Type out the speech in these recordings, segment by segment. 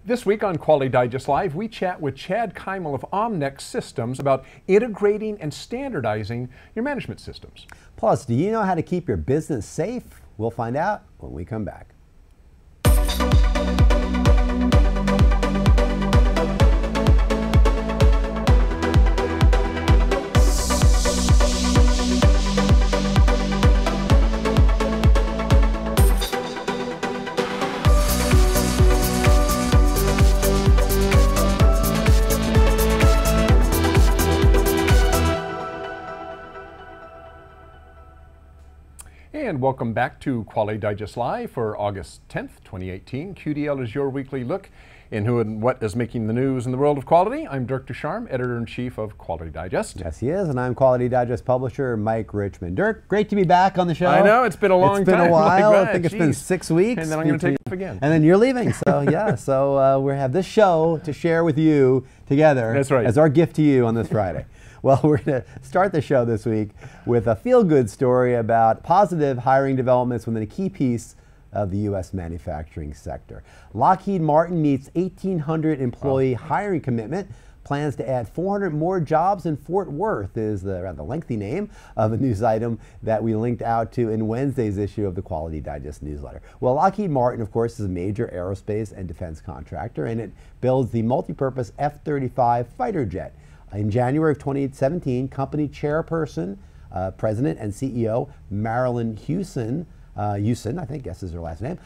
This week on Quality Digest Live, we chat with Chad Keimel of Omnex Systems about integrating and standardizing your management systems. Plus, do you know how to keep your business safe? We'll find out when we come back. And welcome back to Quality Digest Live for August 10th, 2018. QDL is your weekly look in who and what is making the news in the world of quality. I'm Dirk Ducharme, Editor-in-Chief of Quality Digest. Yes, he is, and I'm Quality Digest Publisher Mike Richmond. Dirk, great to be back on the show. I know, it's been a long time. It's been a while. Like, I think it's been 6 weeks. And then I'm going to take off again. And then you're leaving, so yeah. So we have this show to share with you together. That's right. As our gift to you on this Friday. Well, we're going to start the show this week with a feel-good story about positive hiring developments within a key piece of the U.S. manufacturing sector. Lockheed Martin meets 1,800 employee hiring commitment, plans to add 400 more jobs in Fort Worth is the rather lengthy name of a news item that we linked out to in Wednesday's issue of the Quality Digest newsletter. Well, Lockheed Martin, of course, is a major aerospace and defense contractor, and it builds the multi-purpose F-35 fighter jet. In January of 2017, company chairperson, president and CEO Marilyn Hewson, I guess is her last name,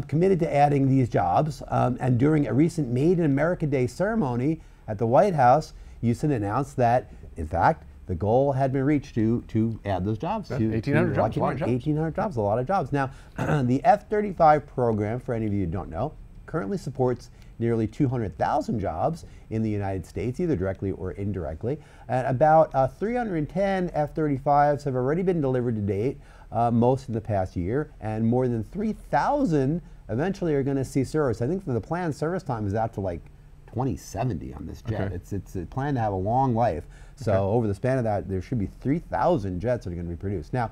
committed to adding these jobs. And during a recent Made in America Day ceremony at the White House, Hewson announced that, in fact, the goal had been reached to add those jobs. 1,800 jobs, a lot of jobs. 1,800 jobs, a lot of jobs. Now, the F-35 program, for any of you who don't know, currently supports nearly 200,000 jobs in the United States, either directly or indirectly. And about 310 F-35s have already been delivered to date, most in the past year, and more than 3,000 eventually are going to see service. I think the planned service time is out to like 2070 on this jet. Okay. It's planned to have a long life. So over the span of that, there should be 3,000 jets that are going to be produced. Now,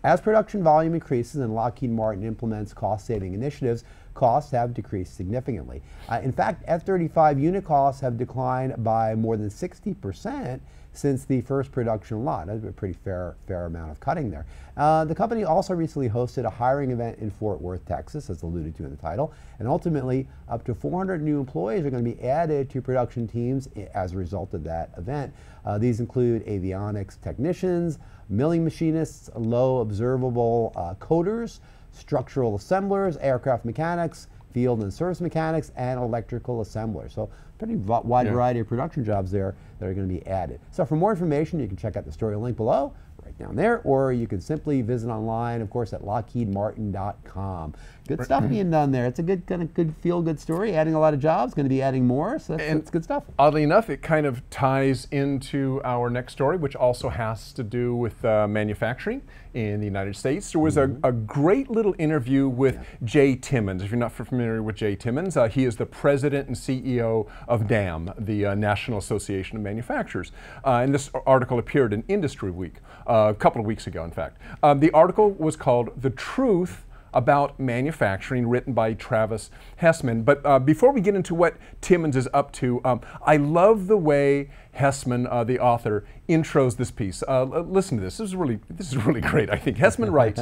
as production volume increases and Lockheed Martin implements cost-saving initiatives, costs have decreased significantly. In fact, F-35 unit costs have declined by more than 60% since the first production lot. That's a pretty fair amount of cutting there. The company also recently hosted a hiring event in Fort Worth, Texas, as alluded to in the title, and ultimately up to 400 new employees are going to be added to production teams as a result of that event. These include avionics technicians, milling machinists, low observable coders, structural assemblers, aircraft mechanics, field and service mechanics, and electrical assemblers. So pretty wide variety of production jobs there that are going to be added. So for more information, you can check out the story link below, right down there, or you can simply visit online, of course, at lockheedmartin.com. Good stuff being done there. It's a good feel-good story, adding a lot of jobs, going to be adding more, so that's good stuff. Oddly enough, it kind of ties into our next story, which also has to do with manufacturing in the United States. There was a great little interview with Jay Timmons. If you're not familiar with Jay Timmons, he is the president and CEO of NAM, the National Association of Manufacturers. And this article appeared in Industry Week a couple of weeks ago, in fact. The article was called "The Truth About Manufacturing," written by Travis Hesseman. But before we get into what Timmons is up to, I love the way Hesseman, the author, intros this piece. Listen to this. This is really great, I think. Hesseman writes,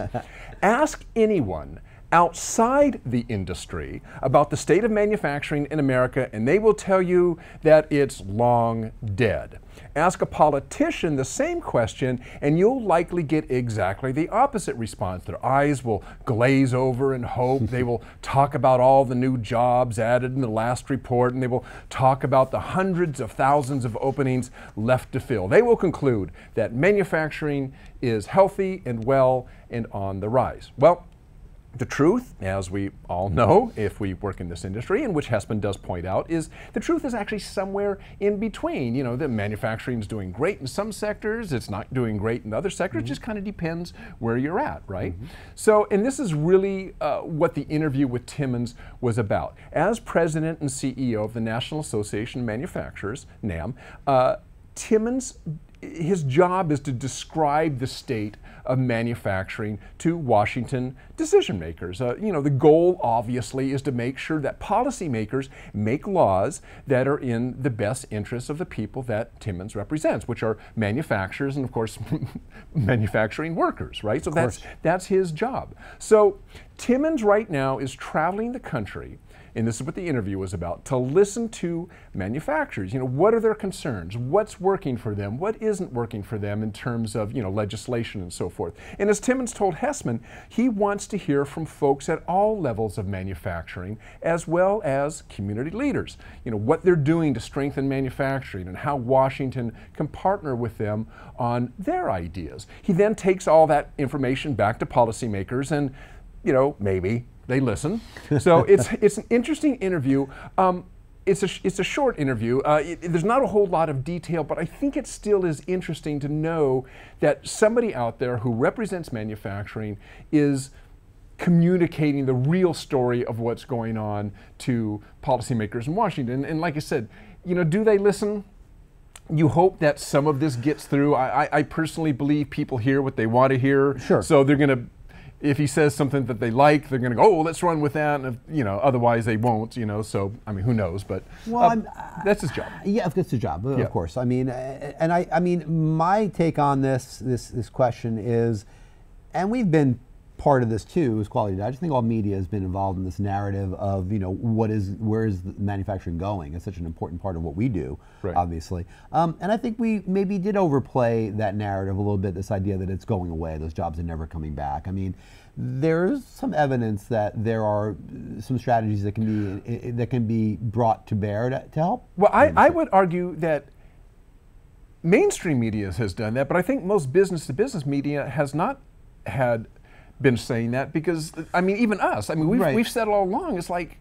"Ask anyone outside the industry about the state of manufacturing in America, and they will tell you that it's long dead. Ask a politician the same question, and you'll likely get exactly the opposite response. Their eyes will glaze over in hope. They will talk about all the new jobs added in the last report, and they will talk about the hundreds of thousands of openings left to fill. They will conclude that manufacturing is healthy and well and on the rise." Well, the truth, as we all know if we work in this industry, and which Hesseman does point out, is the truth is actually somewhere in between. You know, the manufacturing is doing great in some sectors, it's not doing great in other sectors, it just kind of depends where you're at, right? So, and this is really what the interview with Timmons was about. As president and CEO of the National Association of Manufacturers, NAM, Timmons, his job is to describe the state of manufacturing to Washington decision makers. You know, the goal obviously is to make sure that policymakers make laws that are in the best interests of the people that Timmons represents, which are manufacturers and of course manufacturing workers, right? So that's his job. So Timmons right now is traveling the country, and this is what the interview was about, to listen to manufacturers. You know, what are their concerns? What's working for them? What isn't working for them in terms of, you know, legislation and so forth? And as Timmons told Hesseman, he wants to hear from folks at all levels of manufacturing, as well as community leaders. You know, what they're doing to strengthen manufacturing and how Washington can partner with them on their ideas. He then takes all that information back to policymakers and, you know, maybe they listen. So it's an interesting interview. It's a short interview. There's not a whole lot of detail, but I think it still is interesting to know that somebody out there who represents manufacturing is communicating the real story of what's going on to policymakers in Washington. And like I said, you know, do they listen? You hope that some of this gets through. I personally believe people hear what they want to hear. Sure. So they're going to, if he says something that they like, they're going to go, oh, let's run with that. And if, you know, otherwise they won't, you know, so, I mean, who knows, but that's his job. Yeah, that's his job, of course. I mean, and I mean, my take on this question is, and we've been part of this too, is quality. I just think all media has been involved in this narrative of, you know, where is the manufacturing going? It's such an important part of what we do, obviously. And I think we maybe did overplay that narrative a little bit, this idea that it's going away, those jobs are never coming back. I mean, there's some evidence that there are some strategies that can be brought to bear to help. Well, I would argue that mainstream media has done that, but I think most business-to-business media has not been saying that, because I mean, even us, I mean, we've said all along, it's like,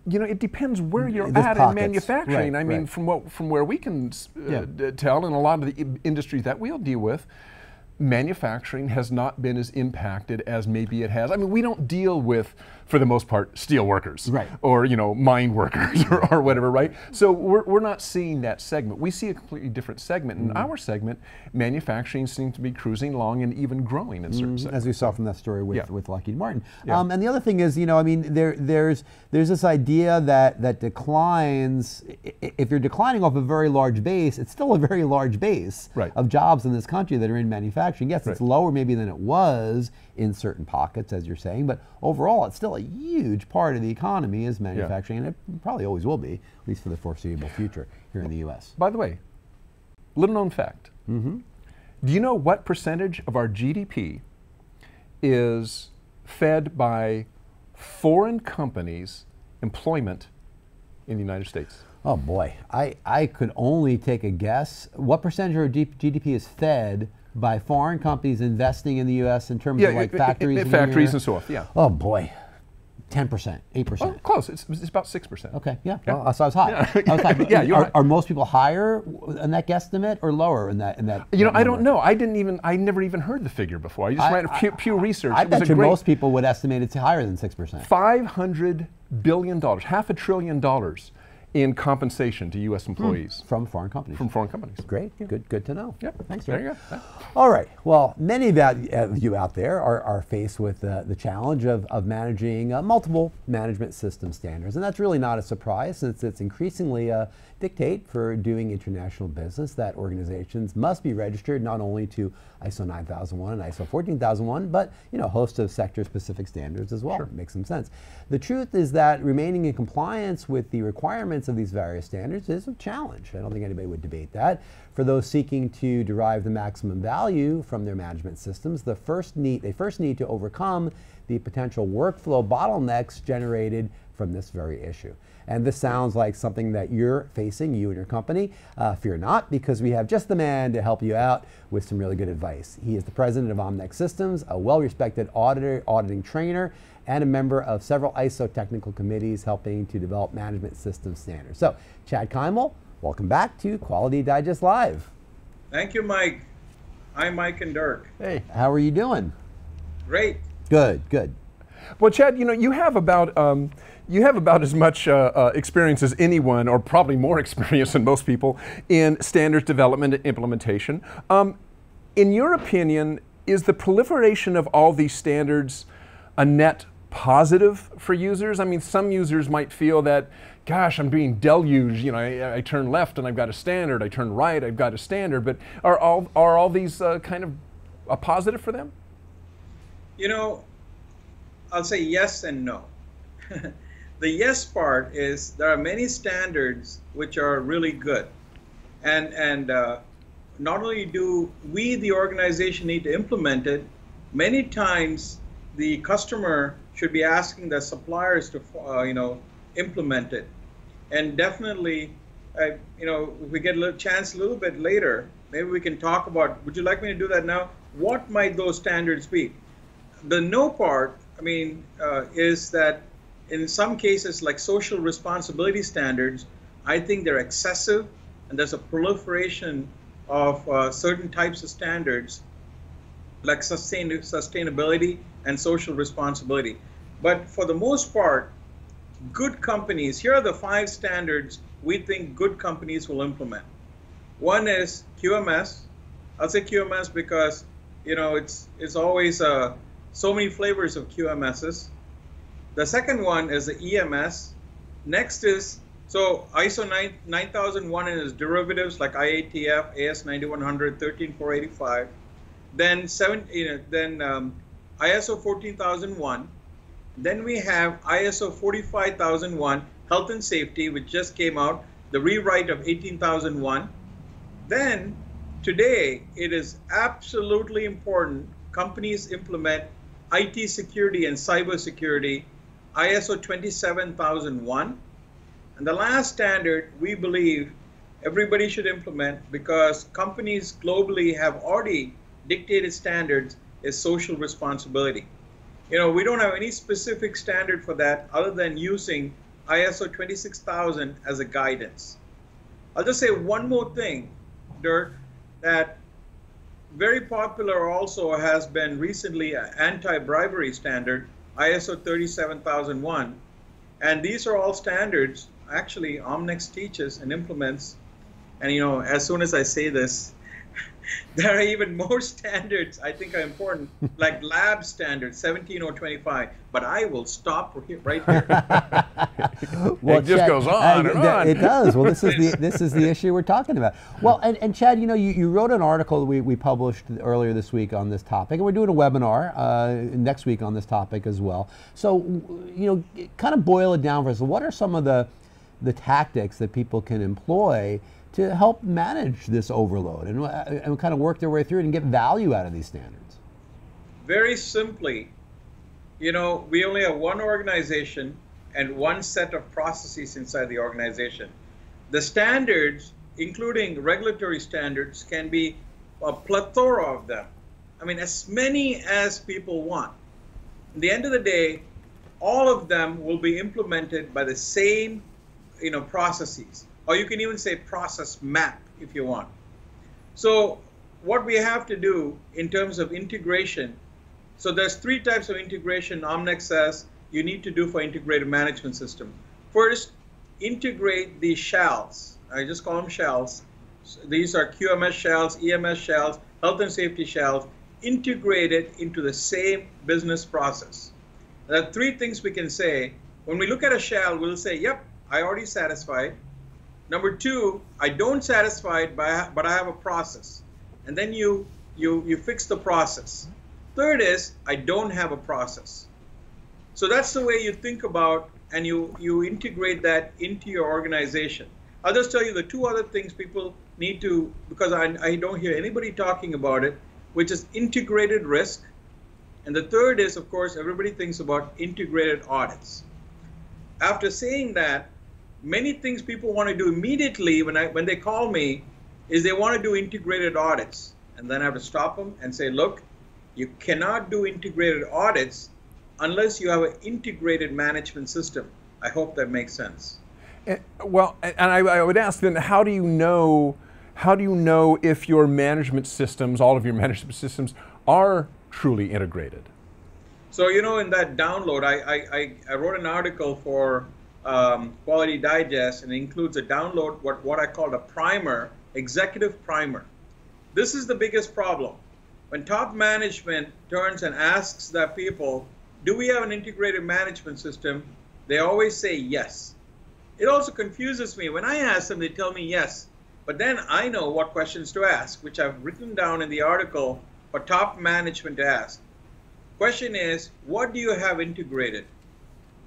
you know, it depends where you're at in manufacturing. I mean, from where we can tell, in a lot of the industries that we'll deal with, manufacturing has not been as impacted as maybe it has. I mean, we don't deal with, for the most part, steel workers, or, you know, mine workers or whatever, right? So we're not seeing that segment. We see a completely different segment. In our segment, manufacturing seems to be cruising along and even growing in certain segments. As we saw from that story with Lockheed Martin. And the other thing is, you know, I mean, there's this idea that declines, if you're declining off a very large base, it's still a very large base of jobs in this country that are in manufacturing. Yes, it's lower maybe than it was in certain pockets, as you're saying, but overall it's still a huge part of the economy is manufacturing, and it probably always will be, at least for the foreseeable future here in the U.S. By the way, little known fact. Do you know what percentage of our GDP is fed by foreign companies' employment in the United States? Oh boy, I could only take a guess. What percentage of our GDP is fed by foreign companies investing in the U.S. in terms of like factories? Factories and so forth, Oh boy, 10%, 8%. Oh, close, it's about 6%. Okay, well, so I was high. I was high. Are most people higher in that guesstimate or lower in that? You know, I don't know. I never even heard the figure before. I just ran a Pew Research. I bet you most people would estimate it's higher than 6%. $500 billion, $500 billion in compensation to U.S. employees. From foreign companies. From foreign companies. Great, good to know. Thanks, there you go. All right, well, many of you out there are faced with the challenge of managing multiple management system standards, and that's really not a surprise, since it's increasingly a dictate for doing international business that organizations must be registered not only to ISO 9001 and ISO 14001, but, you know, a host of sector-specific standards as well. Makes some sense. The truth is that remaining in compliance with the requirements of these various standards is a challenge. I don't think anybody would debate that. For those seeking to derive the maximum value from their management systems, they first need to overcome the potential workflow bottlenecks generated from this very issue. And this sounds like something that you're facing, you and your company. Fear not, because we have just the man to help you out with some really good advice. He is the president of Omnex Systems, a well-respected auditor, auditing trainer, and a member of several ISO technical committees helping to develop management system standards. So, Chad Keimel, welcome back to Quality Digest Live. Thank you, Mike. Hi, Mike and Dirk. Hey, how are you doing? Great. Good. Well, Chad, you know, you have about as much experience as anyone, or probably more experience than most people, in standards development and implementation. In your opinion, is the proliferation of all these standards a net positive for users? I mean, some users might feel that, gosh, I'm being deluged. You know, I turn left and I've got a standard. I turn right, I've got a standard. But are all these kind of a positive for them? You know, I'll say yes and no. The yes part is there are many standards which are really good. And not only do we, the organization, need to implement it, many times the customer should be asking the suppliers to, implement it. And definitely, if we get a chance a little bit later, maybe we can talk about, would you like me to do that now? What might those standards be? The no part, is that in some cases, like social responsibility standards, I think they're excessive, and there's a proliferation of certain types of standards, like sustainability and social responsibility. But for the most part, good companies, here are the 5 standards we think good companies will implement. One is QMS. I'll say QMS because, it's always so many flavors of QMSs. The second one is the EMS. Next is, so ISO 9001 and its derivatives like IATF, AS 9100, 13485. Then ISO 14001. Then we have ISO 45001, health and safety, which just came out, the rewrite of 18001. Then today, it is absolutely important companies implement IT security and cyber security, ISO 27001. And the last standard we believe everybody should implement, because companies globally have already dictated standards, is social responsibility. We don't have any specific standard for that other than using ISO 26000 as a guidance. I'll just say one more thing, Dirk, that very popular also has been recently an anti-bribery standard, ISO 37001. And these are all standards actually Omnex teaches and implements. And as soon as I say this, there are even more standards I think are important, like lab standards, 17025. But I will stop right here. Well, it just Chad, goes on and on. It does. Well, this is the issue we're talking about. Well, and Chad, you wrote an article that we published earlier this week on this topic, and we're doing a webinar next week on this topic as well. So, kind of boil it down for us. What are some of the tactics that people can employ to help manage this overload and kind of work their way through it and get value out of these standards? Very simply, we only have one organization and one set of processes inside the organization. The standards, including regulatory standards, can be a plethora of them. As many as people want. At the end of the day, all of them will be implemented by the same, processes. Or you can even say process map if you want. So what we have to do in terms of integration, so there's 3 types of integration Omnex says you need to do for integrated management system. First, integrate the shells. I just call them shells. So these are QMS shells, EMS shells, health and safety shells, integrated into the same business process. There are 3 things we can say. When we look at a shell, we'll say, yep, I already satisfied. Number 2, I don't satisfy it, but I have a process. And then you fix the process. Third is, I don't have a process. So that's the way you think about, and you integrate that into your organization. I'll just tell you the 2 other things people need to, because I don't hear anybody talking about it, which is integrated risk. And the third is, of course, everybody thinks about integrated audits. After saying that, many things people want to do immediately when they call me is they want to do integrated audits. And then I have to stop them and say, look, you cannot do integrated audits unless you have an integrated management system. I hope that makes sense. Well, and I would ask then, how do you know if your management systems, all of your management systems, are truly integrated? So, in that download, I wrote an article for Quality Digest, and it includes a download, what I call a primer, executive primer. This is the biggest problem. When top management turns and asks their people, do we have an integrated management system? They always say yes. It also confuses me. When I ask them, they tell me yes. But then I know what questions to ask, which I've written down in the article for top management to ask. Question is, what do you have integrated?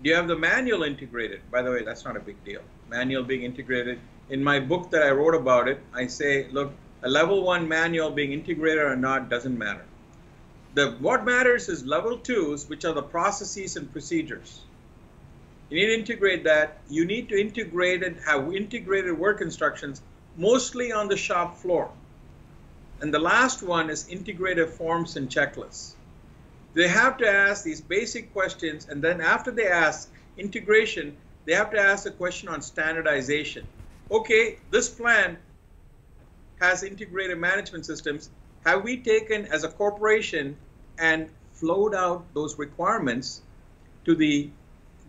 Do you have the manual integrated? By the way, that's not a big deal. Manual being integrated. In my book that I wrote about it, I say, look, a level 1 manual being integrated or not doesn't matter. What matters is level 2s, which are the processes and procedures. You need to integrate that. You need to integrate it, have integrated work instructions, mostly on the shop floor. And the last one is integrated forms and checklists. They have to ask these basic questions, and then after they ask integration, they have to ask a question on standardization. Okay, this plant has integrated management systems. Have we taken as a corporation and flowed out those requirements to the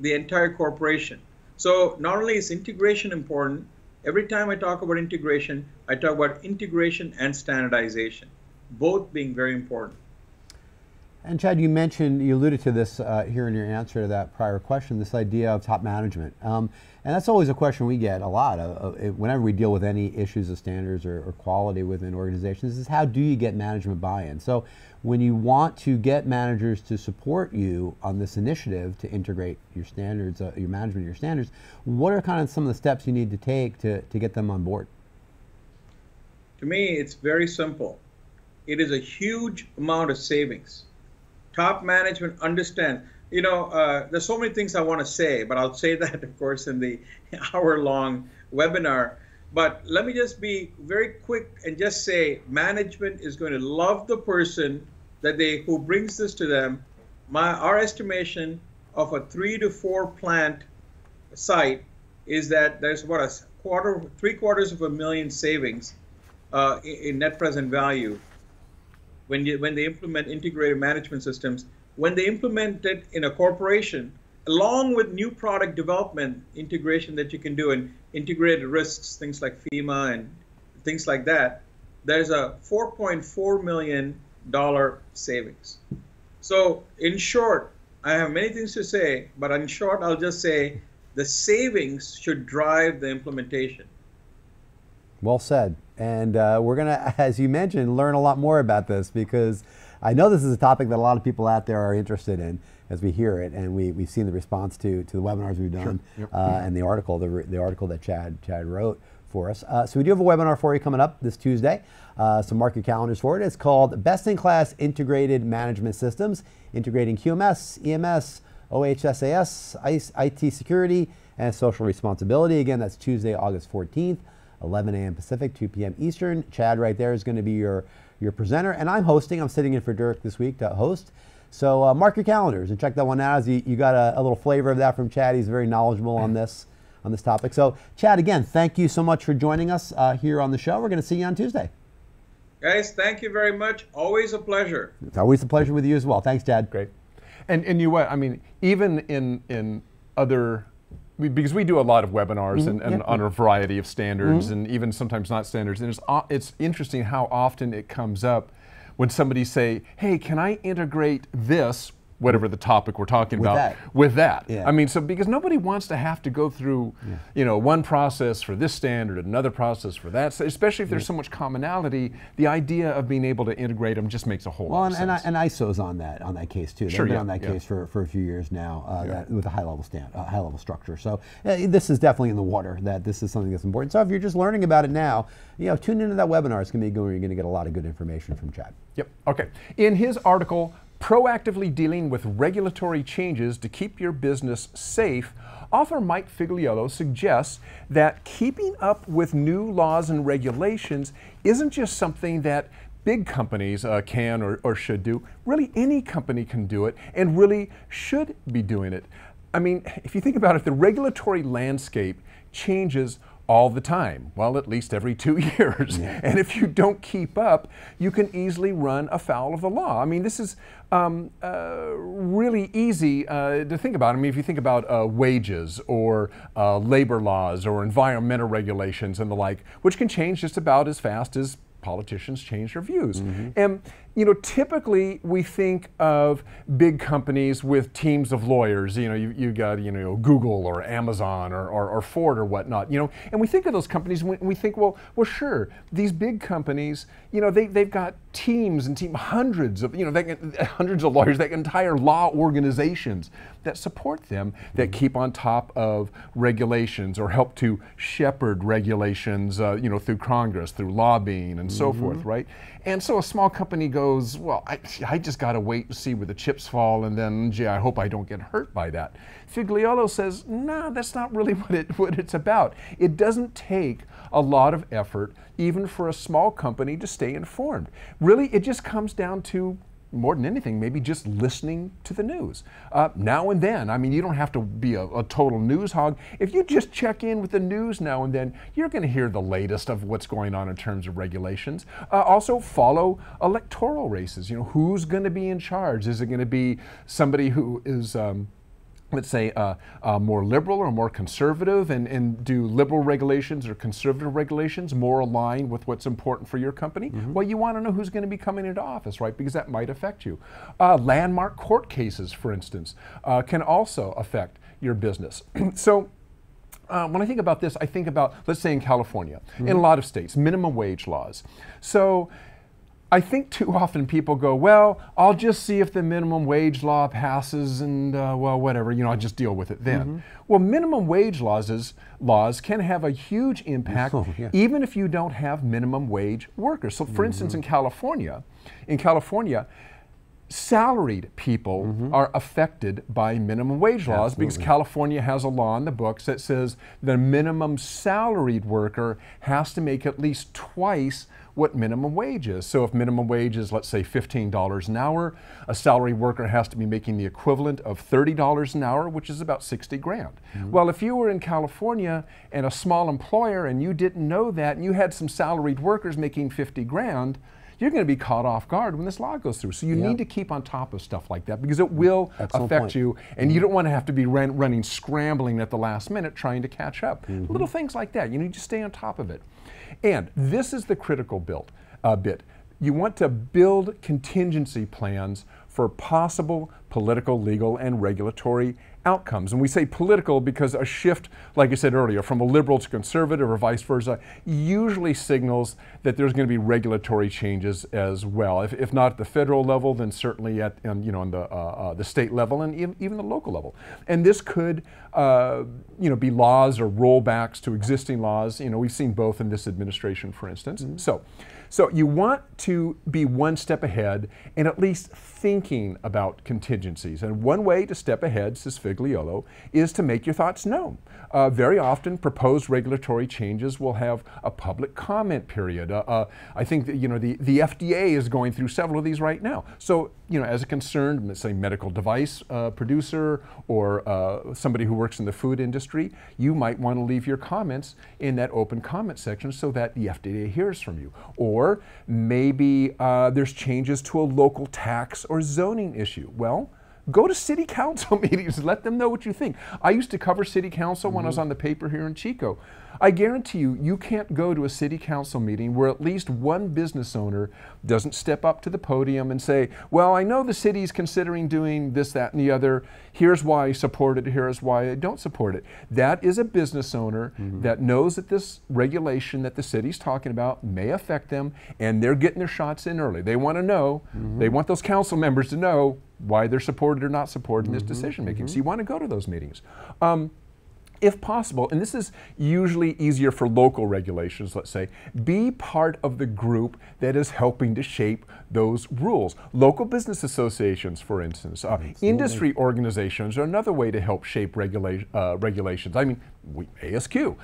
entire corporation? So not only is integration important, every time I talk about integration, I talk about integration and standardization, both being very important. And Chad, you alluded to this here in your answer to that prior question, this idea of top management. And that's always a question we get a lot whenever we deal with any issues of standards or quality within organizations, is how do you get management buy-in? So when you want to get managers to support you on this initiative to integrate your standards, your management, your standards, what are kind of some of the steps you need to take to get them on board? To me, it's very simple. It is a huge amount of savings. Top management understand. You know, there's so many things I want to say, but I'll say that, of course, in the hour-long webinar. But let me just be very quick and just say management is going to love the person who brings this to them. Our estimation of a 3 to 4 plant site is that there's what, $750,000 savings in net present value when they implement integrated management systems. When they implement it in a corporation, along with new product development integration that you can do and integrated risks, things like FEMA and things like that, there's a $4.4 million savings. So in short, I have many things to say, but in short, I'll just say the savings should drive the implementation. Well said. And we're going to, as you mentioned, learn a lot more about this, because I know this is a topic that a lot of people out there are interested in as we hear it, and we've seen the response to the webinars we've done. Sure. Yep. And the article that Chad wrote for us. So we do have a webinar for you coming up this Tuesday. So mark your calendars for it. It's called Best in Class Integrated Management Systems, Integrating QMS, EMS, OHSAS, IT Security, and Social Responsibility. Again, that's Tuesday, August 14th. 11 a.m. Pacific, 2 p.m. Eastern. Chad right there is going to be your presenter, and I'm hosting. I'm sitting in for Dirk this week to host. So mark your calendars and check that one out, as you got a little flavor of that from Chad. He's very knowledgeable on this topic. So Chad, again, thank you so much for joining us here on the show. We're going to see you on Tuesday. Guys, thank you very much. Always a pleasure. It's always a pleasure with you as well. Thanks, Chad. Great. And you know what? I mean, even in other, because we do a lot of webinars and on a variety of standards and even sometimes not standards. And it's interesting how often it comes up when somebody say, hey, can I integrate this, whatever the topic we're talking about, with that? Yeah. I mean, so because nobody wants to have to go through, you know, one process for this standard, another process for that, especially if there's so much commonality. The idea of being able to integrate them just makes a whole lot of sense. And ISO's on that case too. They've been on that case for a few years now, with a high level structure. So this is definitely in the water, that this is something that's important. So if you're just learning about it now, you know, tune into that webinar. It's going to be going. You're going to get a lot of good information from Chad. Yep. Okay. In his article, Proactively Dealing with Regulatory Changes to Keep Your Business Safe, author Mike Figliolo suggests that keeping up with new laws and regulations isn't just something that big companies can or should do. Really, any company can do it and really should be doing it. I mean, if you think about it, the regulatory landscape changes all the time, well, at least every 2 years. Yeah. And if you don't keep up, you can easily run afoul of the law. I mean, this is really easy to think about. I mean, if you think about wages or labor laws or environmental regulations and the like, which can change just about as fast as politicians change their views. And you know, typically we think of big companies with teams of lawyers. You know, you got, you know, Google or Amazon or Ford or whatnot. You know, and we think of those companies and we think, well, sure, these big companies, you know, they've got teams and hundreds of, you know, hundreds of lawyers, that entire law organizations that support them, that keep on top of regulations or help to shepherd regulations, you know, through Congress, through lobbying and so forth, right? And so a small company goes, well, I just got to wait and see where the chips fall, and then, gee, I hope I don't get hurt by that. Figliolo says, no, that's not really what it's about. It doesn't take a lot of effort, even for a small company, to stay informed. Really, it just comes down to, more than anything, maybe just listening to the news. Now and then, I mean, you don't have to be a total news hog. If you just check in with the news now and then, you're going to hear the latest of what's going on in terms of regulations. Also, follow electoral races. You know, who's going to be in charge? Is it going to be somebody who is let's say, more liberal or more conservative, and do liberal regulations or conservative regulations more align with what's important for your company? Well, you want to know who's going to be coming into office, right? Because that might affect you. Landmark court cases, for instance, can also affect your business. So when I think about this, I think about, let's say in California, in a lot of states, minimum wage laws. So I think too often people go, well, I'll just see if the minimum wage law passes and, well, whatever, you know, I'll just deal with it then. Well, minimum wage laws can have a huge impact even if you don't have minimum wage workers. So for instance, in California, salaried people are affected by minimum wage laws because California has a law in the books that says the minimum salaried worker has to make at least twice what minimum wage is. So if minimum wage is, let's say, $15 an hour, a salary worker has to be making the equivalent of $30 an hour, which is about 60 grand. Well, if you were in California and a small employer and you didn't know that, and you had some salaried workers making 50 grand, you're going to be caught off guard when this law goes through. So you need to keep on top of stuff like that, because it will affect you, and you don't want to have to be running scrambling at the last minute trying to catch up. Little things like that. You need to stay on top of it. And this is the critical bit. You want to build contingency plans for possible political, legal, and regulatory outcomes. And we say political because a shift, like I said earlier, from a liberal to conservative or vice versa, usually signals that there's going to be regulatory changes as well. If not at the federal level, then certainly at you know, on the state level and even the local level. And this could you know, be laws or rollbacks to existing laws. You know, we've seen both in this administration, for instance. So you want to be one step ahead and at least thinking about contingencies. And one way to step ahead, says Figliolo, is to make your thoughts known. Very often, proposed regulatory changes will have a public comment period. I think that, you know, the FDA is going through several of these right now. So, you know, as a concerned, let's say, medical device producer or somebody who works in the food industry, you might want to leave your comments in that open comment section so that the FDA hears from you. Or maybe there's changes to a local tax or zoning issue. Well, go to city council meetings, let them know what you think. I used to cover city council when I was on the paper here in Chico. I guarantee you, you can't go to a city council meeting where at least one business owner doesn't step up to the podium and say, well, I know the city's considering doing this, that, and the other. Here's why I support it. Here's why I don't support it. That is a business owner that knows that this regulation that the city's talking about may affect them, and they're getting their shots in early. They want to know, they want those council members to know why they're supported or not supported in this decision making. So you want to go to those meetings. If possible, and this is usually easier for local regulations, let's say, be part of the group that is helping to shape those rules. Local business associations, for instance, industry organizations are another way to help shape regulations. I mean, ASQ.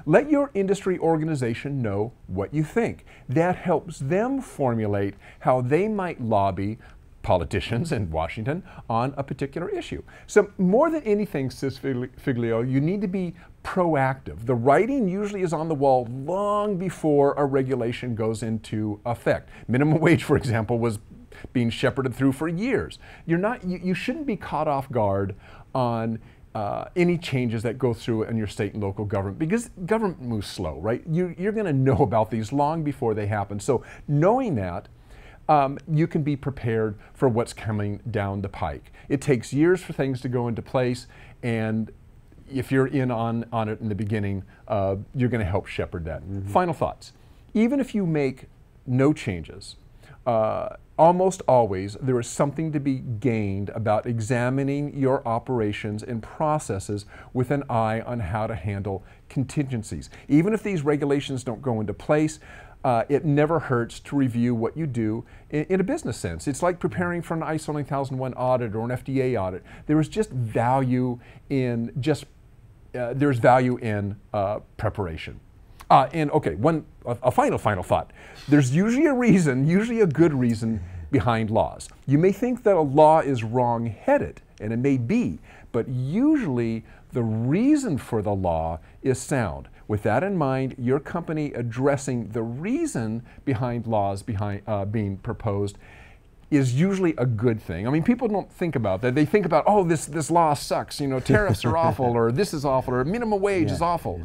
Let your industry organization know what you think. That helps them formulate how they might lobby politicians in Washington on a particular issue. So more than anything, says Figlio, you need to be proactive. The writing usually is on the wall long before a regulation goes into effect. Minimum wage, for example, was being shepherded through for years. You shouldn't be caught off guard on any changes that go through in your state and local government, because government moves slow, right? You're going to know about these long before they happen. So knowing that, you can be prepared for what's coming down the pike. It takes years for things to go into place, and if you're in on it in the beginning, you're going to help shepherd that. Final thoughts. Even if you make no changes, almost always there is something to be gained about examining your operations and processes with an eye on how to handle contingencies. Even if these regulations don't go into place, it never hurts to review what you do in a business sense. It's like preparing for an ISO 9001 audit or an FDA audit. There is just value in there's value in preparation. And okay, a final thought. There's usually a reason, usually a good reason behind laws. You may think that a law is wrong-headed, and it may be, but usually the reason for the law is sound. With that in mind, your company addressing the reason behind laws being proposed is usually a good thing. I mean, people don't think about that. They think about, oh, this law sucks, you know, tariffs are awful, or this is awful, or minimum wage is awful.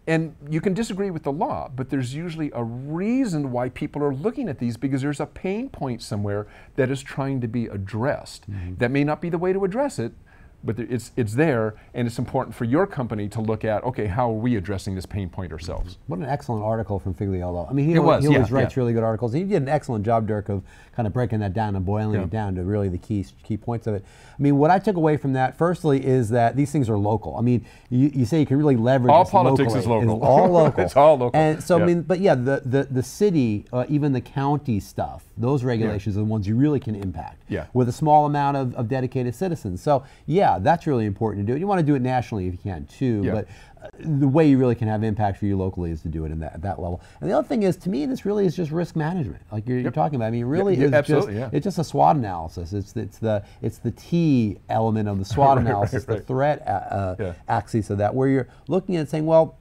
And you can disagree with the law, but there's usually a reason why people are looking at these, because there's a pain point somewhere that is trying to be addressed. That may not be the way to address it, but it's there, and it's important for your company to look at, okay, how are we addressing this pain point ourselves? What an excellent article from Figliolo. I mean, he always writes really good articles. And you did an excellent job, Dirk, of kind of breaking that down and boiling it down to really the key points of it. I mean, what I took away from that, firstly, is that these things are local. I mean, you say you can really leverage all this politics locally. is local. It's all local. It's all local. And so, I mean, but yeah, the city, even the county stuff, those regulations are the ones you really can impact with a small amount of dedicated citizens. So yeah, that's really important to do. You want to do it nationally if you can too, but the way you really can have impact for you locally is to do it in that level. And the other thing is, to me, this really is just risk management, like you're talking about. I mean, it really is it's just a SWOT analysis. It's the T element of the SWOT analysis, the threat axis of that, where you're looking at saying, well,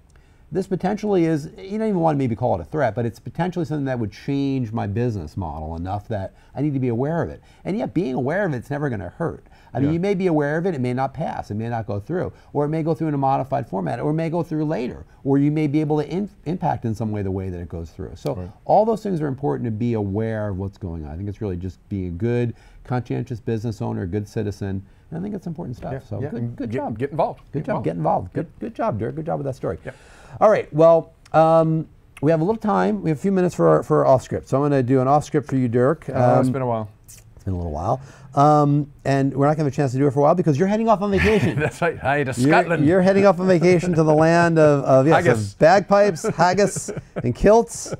this potentially is, you don't even want to maybe call it a threat, but it's potentially something that would change my business model enough that I need to be aware of it. And yet, being aware of it's never going to hurt. I mean, you may be aware of it, it may not pass, it may not go through, or it may go through in a modified format, or it may go through later, or you may be able to impact in some way the way that it goes through. So all those things are important to be aware of what's going on. I think it's really just being a good, conscientious business owner, a good citizen, and I think it's important stuff. So good job. Get involved. Good job. Get involved. Good job, Dirk. Good job with that story. All right. Well, we have a little time. We have a few minutes for our off script. So I'm going to do an off script for you, Dirk. It's been a while. It's been a little while. And we're not going to have a chance to do it for a while because you're heading off on vacation. That's right. Hi to Scotland. You're heading off on vacation to the land of bagpipes, haggis, and kilts.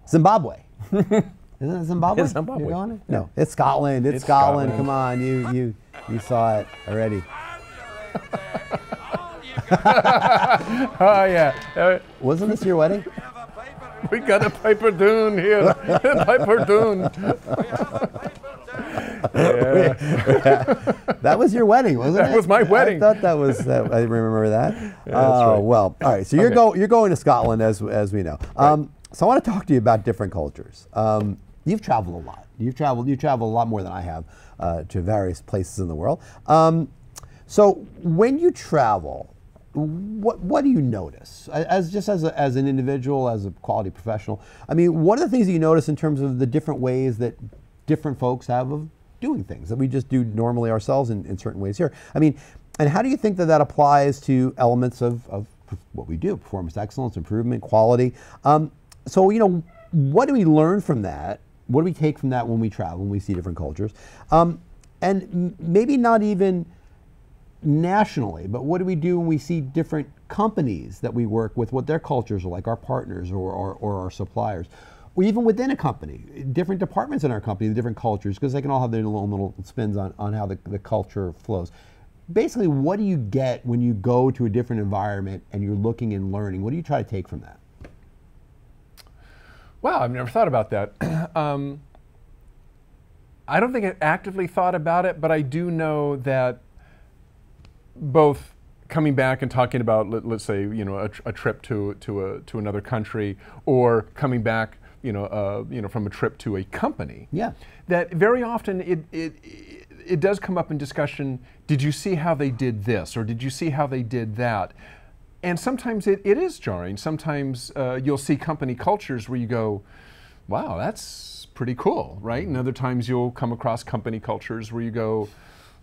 Zimbabwe. Isn't it Zimbabwe? It's Zimbabwe. You're going? No, it's Scotland. It's Scotland. Come on, you saw it already. Oh yeah. Wasn't this your wedding? We got a Piper Dune here. Piper Dune. That was your wedding, wasn't it? That was my wedding. I thought that was. I remember that. Right. Well, all right. So you're going to Scotland, as we know. So I want to talk to you about different cultures. You've traveled a lot. You traveled a lot more than I have to various places in the world. So when you travel, what do you notice as an individual, as a quality professional? I mean, what are the things that you notice in terms of the different ways that different folks have of doing things that we just do normally ourselves in certain ways here? I mean, and how do you think that applies to elements of what we do, performance excellence, improvement, quality? So, you know, what do we learn from that? What do we take from that when we travel, when we see different cultures? And maybe not even nationally, but what do we do when we see different companies that we work with, what their cultures are like, our partners or our suppliers? Or even within a company, different departments in our company, the different cultures, because they can all have their own little spins on how the culture flows. Basically, what do you get when you go to a different environment and you're looking and learning? What do you try to take from that? Wow, I've never thought about that. I don't think I actively thought about it, but I do know that both coming back and talking about, let's say, you know, a trip to another country, or coming back, you know, from a trip to a company. Yeah. That very often it does come up in discussion. Did you see how they did this, or did you see how they did that? And sometimes it is jarring. Sometimes you'll see company cultures where you go, wow, that's pretty cool, right? And other times you'll come across company cultures where you go,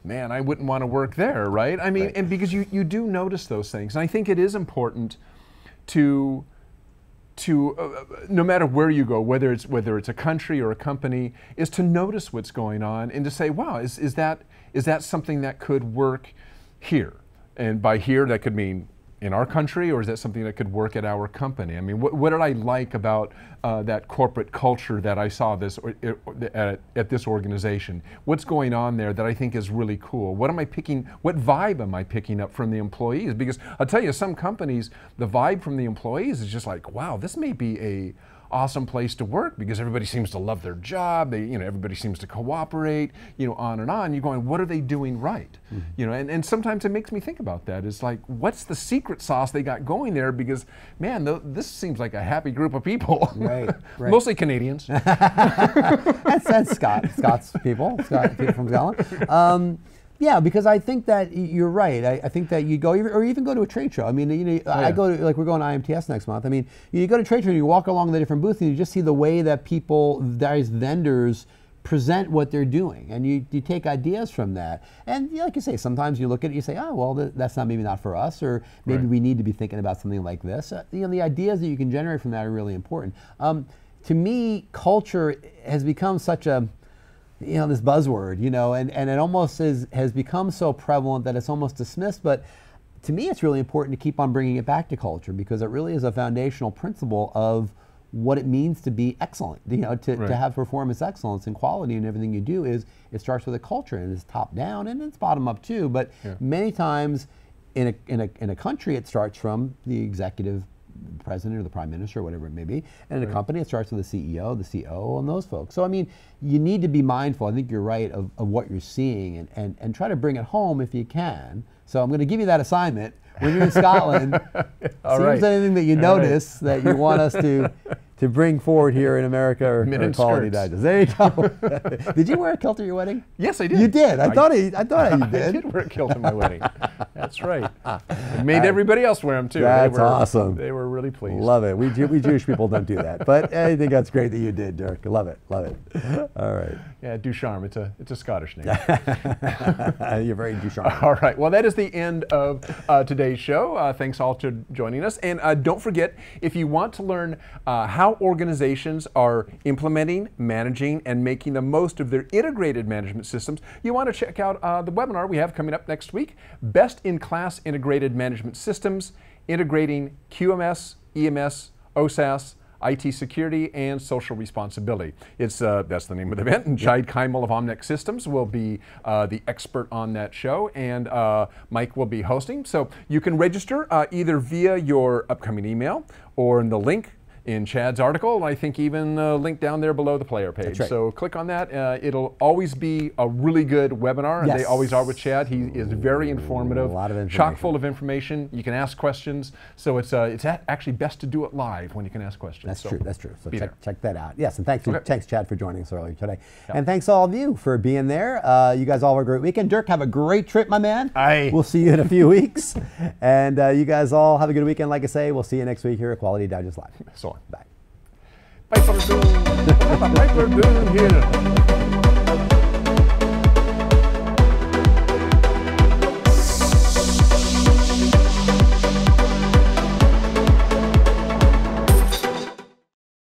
man, I wouldn't want to work there, right? I mean, and because you do notice those things. And I think it is important to no matter where you go, whether it's a country or a company, is to notice what's going on and to say, wow, is that something that could work here? And by here, that could mean in our country, or is that something that could work at our company? I mean, what did I like about that corporate culture that I saw at this organization? What's going on there that I think is really cool? What vibe am I picking up from the employees? Because I'll tell you, some companies, the vibe from the employees is just like, wow, this may be a awesome place to work because everybody seems to love their job. Everybody seems to cooperate, on and on. You're going, what are they doing right? Mm-hmm. And sometimes it makes me think about that. It's like, what's the secret sauce they got going there? Because, man, this seems like a happy group of people. Right. Mostly Canadians. That's Scott's people, people from Scotland. Yeah, because I think that you're right. I think that you go, or even go to a trade show. I mean, I go to, like, we're going to IMTS next month. I mean, you go to a trade show and you walk along the different booths and you just see the way that various vendors present what they're doing, and you take ideas from that. And like you say, sometimes you look at it, you say, oh, well, that's maybe not for us, or maybe we need to be thinking about something like this. The ideas that you can generate from that are really important. To me, culture has become such a this buzzword, and it almost has become so prevalent that it's almost dismissed. But to me, it's really important to keep on bringing it back to culture, because it really is a foundational principle of what it means to be excellent. To have performance excellence and quality in everything you do it starts with a culture, and it's top down and it's bottom up too. But many times in a country, it starts from the executive president or the prime minister or whatever it may be, and in a company it starts with the CEO, the COO, and those folks. So I mean, you need to be mindful, I think you're right, of what you're seeing, and try to bring it home if you can. So I'm going to give you that assignment when you're in Scotland. Seems anything that you notice that you want us to bring forward here in America or Quality Digest. There you go. Did you wear a kilt at your wedding? Yes, I did. You did. I thought you did. I did wear a kilt at my wedding. That's right. It made everybody else wear them too. That's awesome. They were really pleased. Love it. We Jewish people don't do that, but I think that's great that you did, Dirk. Love it. All right. Yeah, Ducharme. It's a Scottish name. You're very Ducharme. All right. Well, that is the end of today's show. Thanks all for joining us. And don't forget, if you want to learn how organizations are implementing, managing, and making the most of their integrated management systems, you want to check out the webinar we have coming up next week, Best-in-Class Integrated Management Systems, Integrating QMS, EMS, OSAS, IT Security, and Social Responsibility. That's the name of the event, and Chide Keimel of Omnex Systems will be the expert on that show, and Mike will be hosting. So you can register either via your upcoming email or in the link in Chad's article, and I think even a link down there below the player page. Right. So click on that. It'll always be a really good webinar, and they always are with Chad. He is very informative, a lot of information, chock full of information. You can ask questions, so it's actually best to do it live when you can ask questions. That's true. So check that out. Yes, and thanks Chad for joining us earlier today. Yep. And thanks all of you for being there. You guys all have a great weekend. Dirk, have a great trip, my man. Aye. We'll see you in a few weeks. And you guys all have a good weekend. Like I say, we'll see you next week here at Quality Digest Live. So on. Bye. Bye for doing here.